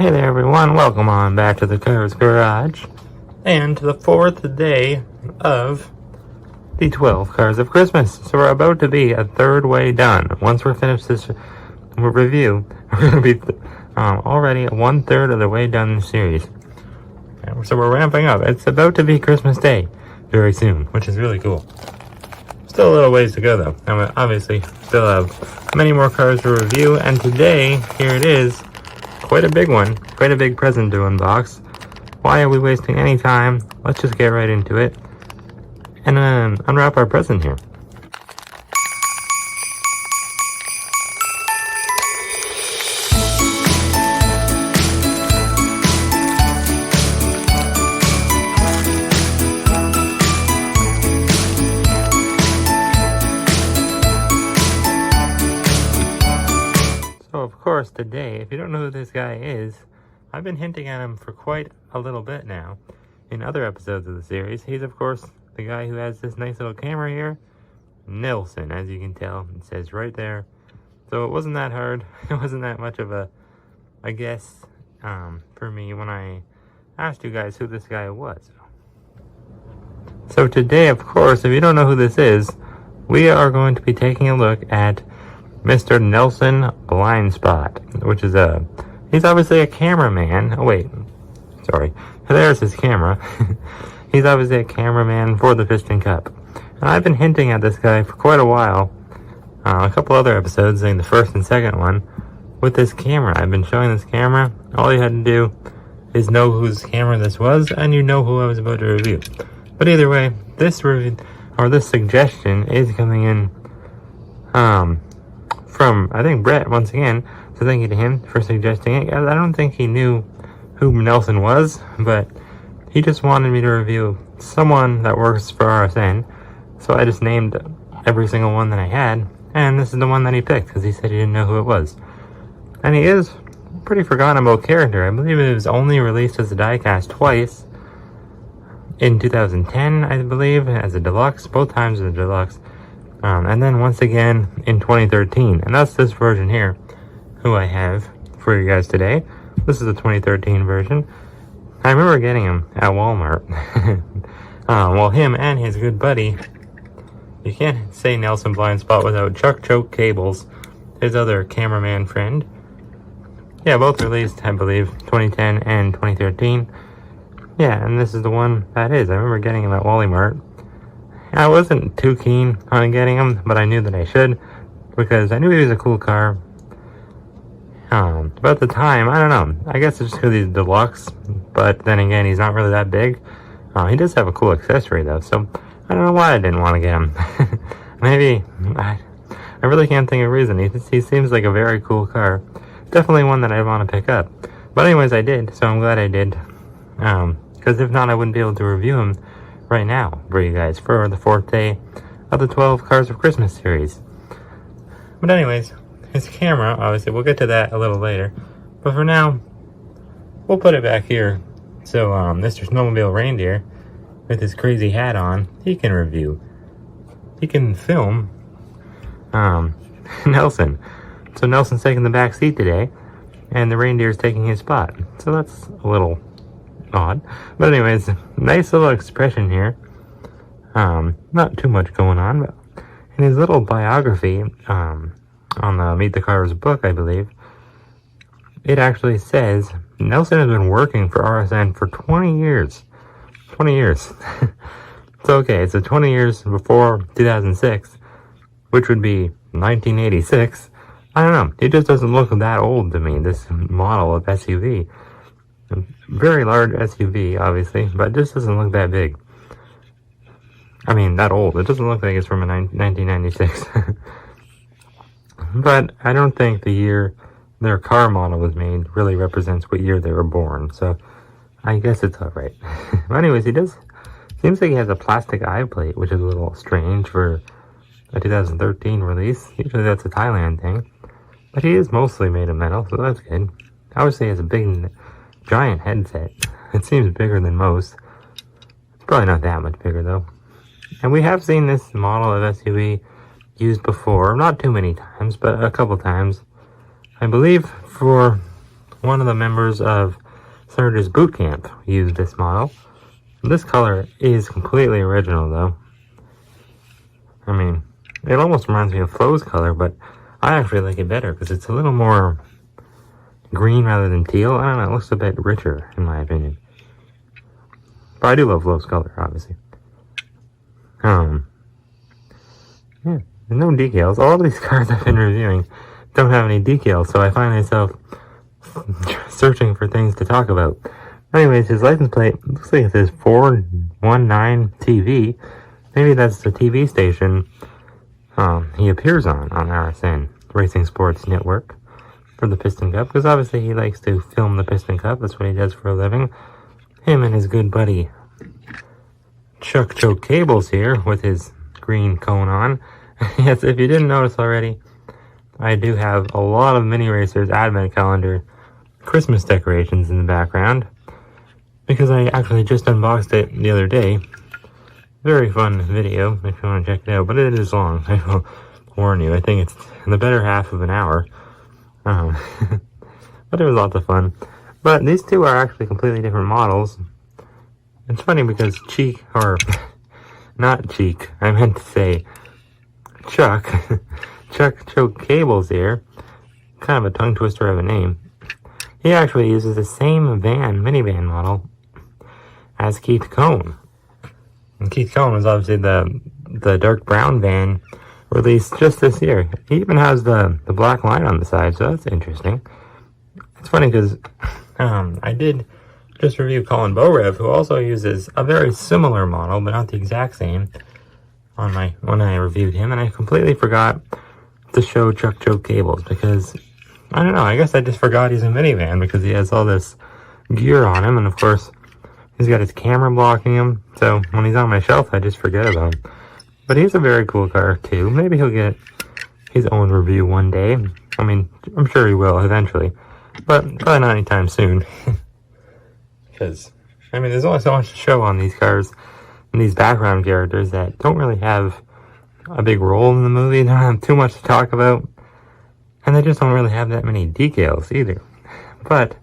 Hey there everyone, welcome on back to the Cars Garage, and to the fourth day of the 12 Cars of Christmas. So we're about to be a third way done. Once we're finished this review, we're going to be already 1/3 of the way done the series. So we're ramping up. It's about to be Christmas Day very soon, which is really cool. Still a little ways to go though. And we obviously still have many more cars to review, and today, here it is. Quite a big one, quite a big present to unbox. Why are we wasting any time? Let's just get right into it and unwrap our present here. Of course, today, if you don't know who this guy is, I've been hinting at him for quite a little bit now in other episodes of the series. He's, of course, the guy who has this nice little camera here, Nelson, as you can tell. It says right there. So it wasn't that hard. It wasn't that much of a guess for me when I asked you guys who this guy was. So today, of course, if you don't know who this is, we are going to be taking a look at Mr. Nelson Blindspot, which is he's obviously a cameraman. Oh wait, sorry, there's his camera. He's obviously a cameraman for the Piston Cup. And I've been hinting at this guy for quite a while. A couple other episodes, saying the first and second one, with this camera. I've been showing this camera. All you had to do is know whose camera this was, and you know who I was about to review. But either way, this review, or this suggestion, is coming in, from, I think, Brett, once again, so thank you to him for suggesting it. I don't think he knew who Nelson was, but he just wanted me to review someone that works for RSN, so I just named every single one that I had, and this is the one that he picked, because he said he didn't know who it was. And he is a pretty forgotten-about character. I believe it was only released as a diecast twice, in 2010, I believe, as a deluxe, both times as a deluxe. And then once again in 2013, and that's this version here, who I have for you guys today. This is the 2013 version. I remember getting him at Walmart. Well, him and his good buddy, you can't say Nelson Blindspot without Chuck Choke Cables, his other cameraman friend. Yeah, both released, I believe, 2010 and 2013. Yeah, and this is the one that is. I remember getting him at Walmart. I wasn't too keen on getting him, but I knew that I should, because I knew he was a cool car. But at the time, I don't know, I guess it's just because he's deluxe, but then again, he's not really that big. He does have a cool accessory though, so I don't know why I didn't want to get him. Maybe, I really can't think of a reason. He seems like a very cool car. Definitely one that I want to pick up. But anyways, I did, so I'm glad I did. Because if not, I wouldn't be able to review him right now for you guys for the fourth day of the 12 Cars of Christmas series. But anyways, his camera, obviously, we'll get to that a little later. But for now, we'll put it back here. So, Mr. Snowmobile Reindeer, with his crazy hat on, he can review. He can film, Nelson. So Nelson's taking the back seat today, and the reindeer's taking his spot. So that's a little odd. But anyways, nice little expression here. Not too much going on, but in his little biography, on the Meet the Cars book, I believe, it actually says Nelson has been working for RSN for 20 years. 20 years. So okay, so 20 years before 2006, which would be 1986. I don't know, it just doesn't look that old to me, this model of SUV. Very large SUV, obviously, but it just doesn't look that big. I mean, that old. It doesn't look like it's from 1996. But I don't think the year their car model was made really represents what year they were born, so I guess it's alright. But anyways, seems like he has a plastic eye plate, which is a little strange for a 2013 release. Usually that's a Thailand thing. But he is mostly made of metal, so that's good. Obviously he has a big, giant headset. It seems bigger than most. It's probably not that much bigger though. And we have seen this model of SUV used before, not too many times, but a couple times. I believe for one of the members of Senator's Boot Camp used this model. This color is completely original, though. I mean, it almost reminds me of Flo's color, but I actually like it better because it's a little more green rather than teal. I don't know, it looks a bit richer, in my opinion. But I do love Flo's color, obviously. Yeah, there's no decals. All of these cars I've been reviewing don't have any decals, so I find myself searching for things to talk about. Anyways, his license plate looks like it says 419 TV. Maybe that's the TV station he appears on RSN, Racing Sports Network, for the Piston Cup, because obviously he likes to film the Piston Cup. That's what he does for a living. Him and his good buddy Chuck Choke Cables here with his green cone on. Yes, if you didn't notice already, I do have a lot of Mini Racers Advent Calendar Christmas decorations in the background, because I actually just unboxed it the other day. Very fun video if you want to check it out, but it is long. I will warn you. I think it's the better half of an hour. But it was lots of fun. But these two are actually completely different models. It's funny because not Cheek, I meant to say Chuck Choke Cables here, kind of a tongue twister of a name. He actually uses the same minivan model as Keith Cone. And Keith Cone was obviously the dark brown van released just this year. He even has the black line on the side, so that's interesting. It's funny because I did just review Colin Borev, who also uses a very similar model, but not the exact same, when I reviewed him, and I completely forgot to show Chuck Choke Cables because, I don't know, I guess I just forgot he's a minivan because he has all this gear on him, and of course, he's got his camera blocking him, so when he's on my shelf, I just forget about him. But he's a very cool car, too. Maybe he'll get his own review one day. I mean, I'm sure he will eventually, but probably not anytime soon. Because, I mean, there's only so much to show on these cars and these background characters that don't really have a big role in the movie. They don't have too much to talk about, and they just don't really have that many decals either. But,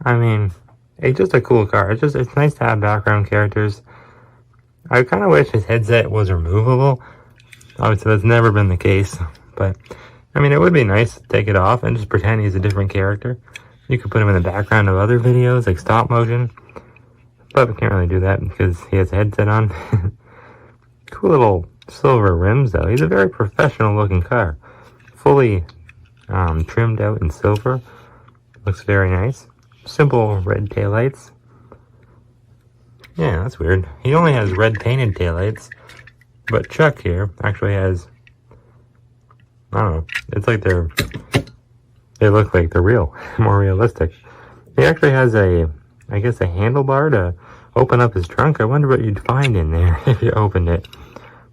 I mean, it's just a cool car. It's nice to have background characters. I kind of wish his headset was removable. Obviously, that's never been the case. But, I mean, it would be nice to take it off and just pretend he's a different character. You could put him in the background of other videos, like stop motion. But we can't really do that because he has a headset on. Cool little silver rims, though. He's a very professional-looking car. Fully trimmed out in silver. Looks very nice. Simple red taillights. Yeah, that's weird. He only has red painted taillights, but Chuck here actually has, I don't know, it's like they look like they're real, more realistic. He actually has I guess a handlebar to open up his trunk. I wonder what you'd find in there if you opened it.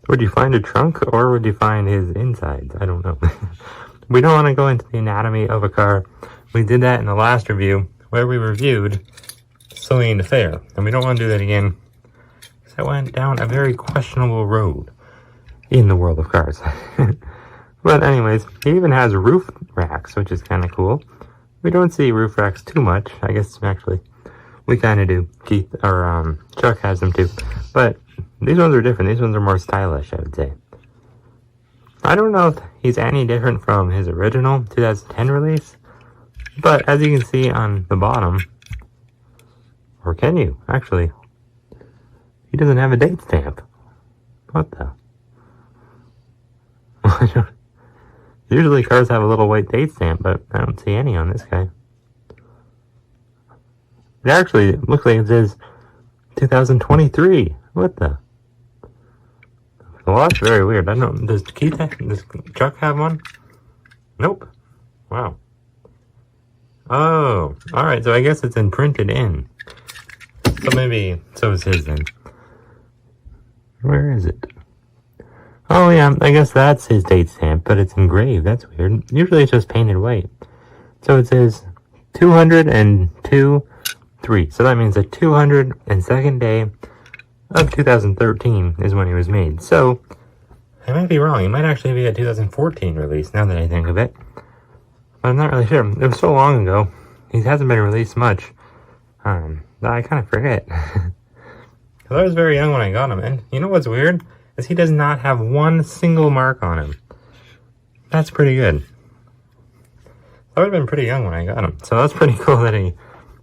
Would you find a trunk, or would you find his insides? I don't know. We don't want to go into the anatomy of a car. We did that in the last review, where we reviewed Celine Fair, and we don't want to do that again, because I went down a very questionable road in the world of cars. But anyways, he even has roof racks, which is kind of cool. We don't see roof racks too much. I guess actually we kind of do. Chuck has them too. But these ones are different. These ones are more stylish, I would say. I don't know if he's any different from his original 2010 release, but as you can see on the bottom, or can you? Actually, he doesn't have a date stamp. What the? Usually cars have a little white date stamp, but I don't see any on this guy. It actually looks like it says 2023. What the? Well, that's very weird. I don't know. Does Chuck have one? Nope. Wow. Oh, alright, so I guess it's imprinted in. So maybe, so is his then. Where is it? Oh yeah, I guess that's his date stamp, but it's engraved. That's weird. Usually it's just painted white. So it says 202-3. So that means the 202nd day of 2013 is when he was made. So, I might be wrong. He might actually be a 2014 release, now that I think of it. But I'm not really sure. It was so long ago. he hasn't been released much. That I kind of forget. Because I was very young when I got him, and you know what's weird? Is he does not have one single mark on him. That's pretty good. I would have been pretty young when I got him, so that's pretty cool that he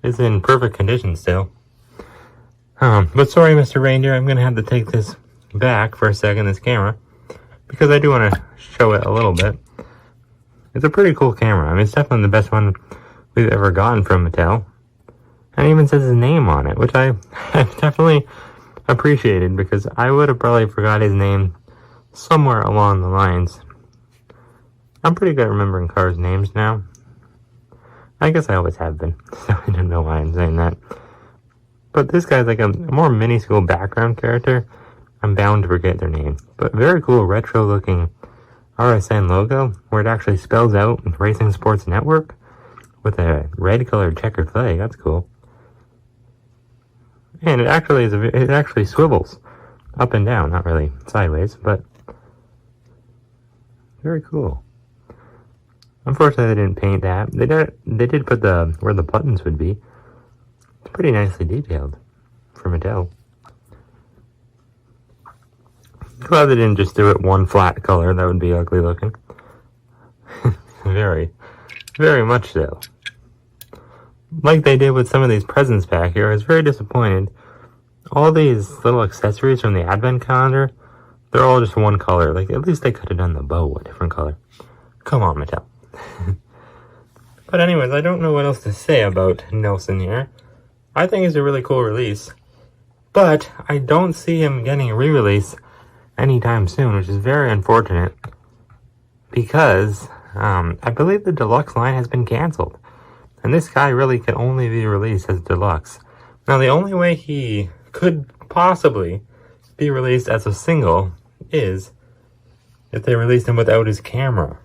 is in perfect condition still. But sorry, Mr. Reindeer, I'm going to have to take this back for a second, this camera, because I do want to show it a little bit. It's a pretty cool camera. I mean, it's definitely the best one we've ever gotten from Mattel. And it even says his name on it, which I definitely appreciated, because I would have probably forgot his name somewhere along the lines. I'm pretty good at remembering cars' names now. I guess I always have been, so I don't know why I'm saying that. But this guy's like a more minuscule background character. I'm bound to forget their name. But very cool retro-looking RSN logo, where it actually spells out Racing Sports Network with a red-colored checkered flag. That's cool. And it actually swivels up and down, not really sideways, but very cool. Unfortunately, they didn't paint that. They did put where the buttons would be. It's pretty nicely detailed for Mattel. Glad they didn't just do it one flat color. That would be ugly looking. Very, very much so. Like they did with some of these presents back here, I was very disappointed. All these little accessories from the advent calendar, they're all just one color. Like, at least they could have done the bow a different color. Come on, Mattel. But anyways, I don't know what else to say about Nelson here. I think it's a really cool release. But I don't see him getting a re-release anytime soon, which is very unfortunate. Because I believe the deluxe line has been canceled. And this guy really can only be released as deluxe. Now, the only way he could possibly be released as a single is if they released him without his camera.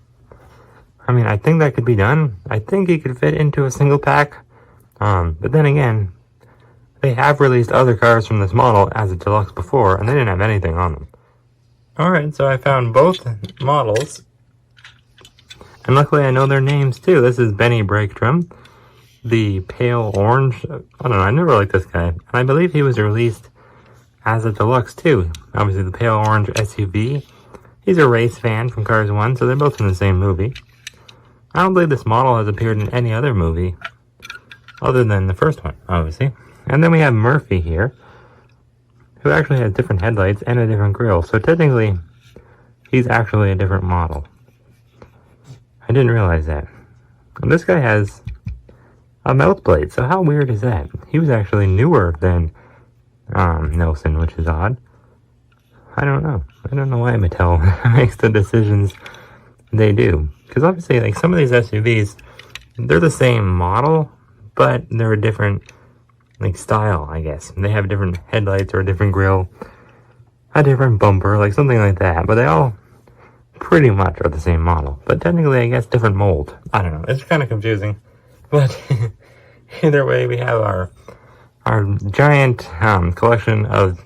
I mean, I think that could be done. I think he could fit into a single pack. But then again, they have released other cars from this model as a deluxe before, and they didn't have anything on them. Alright, so I found both models. And luckily I know their names too. This is Benny Breaktrum, the pale orange. I don't know, I never liked this guy. And I believe he was released as a deluxe too. Obviously the pale orange SUV. He's a race fan from Cars 1, so they're both in the same movie. I don't believe this model has appeared in any other movie other than the first one, obviously. And then we have Murphy here, who actually has different headlights and a different grille. So technically, he's actually a different model. I didn't realize that. And this guy has a mouth blade, so how weird is that? He was actually newer than Nelson, which is odd. I don't know. I don't know why Mattel makes the decisions they do. Because obviously, like, some of these SUVs, they're the same model, but they're a different, like, style, I guess. They have different headlights or a different grille, a different bumper, like something like that. But they all pretty much are the same model. But technically, I guess, different mold. I don't know. It's kind of confusing. But either way, we have our giant collection of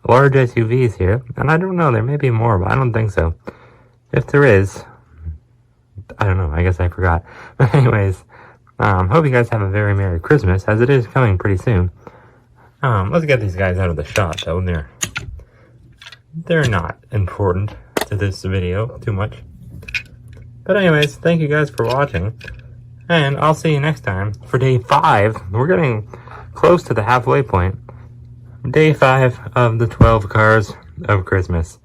large SUVs here. And I don't know, there may be more, but I don't think so. If there is, I don't know, I guess I forgot. But anyways, hope you guys have a very Merry Christmas, as it is coming pretty soon. Let's get these guys out of the shot, though. They're not important to this video too much. But anyways, thank you guys for watching. And I'll see you next time for day 5. We're getting close to the halfway point. Day 5 of the 12 cars of Christmas.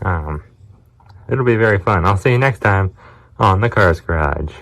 It'll be very fun. I'll see you next time on the Cars Garage.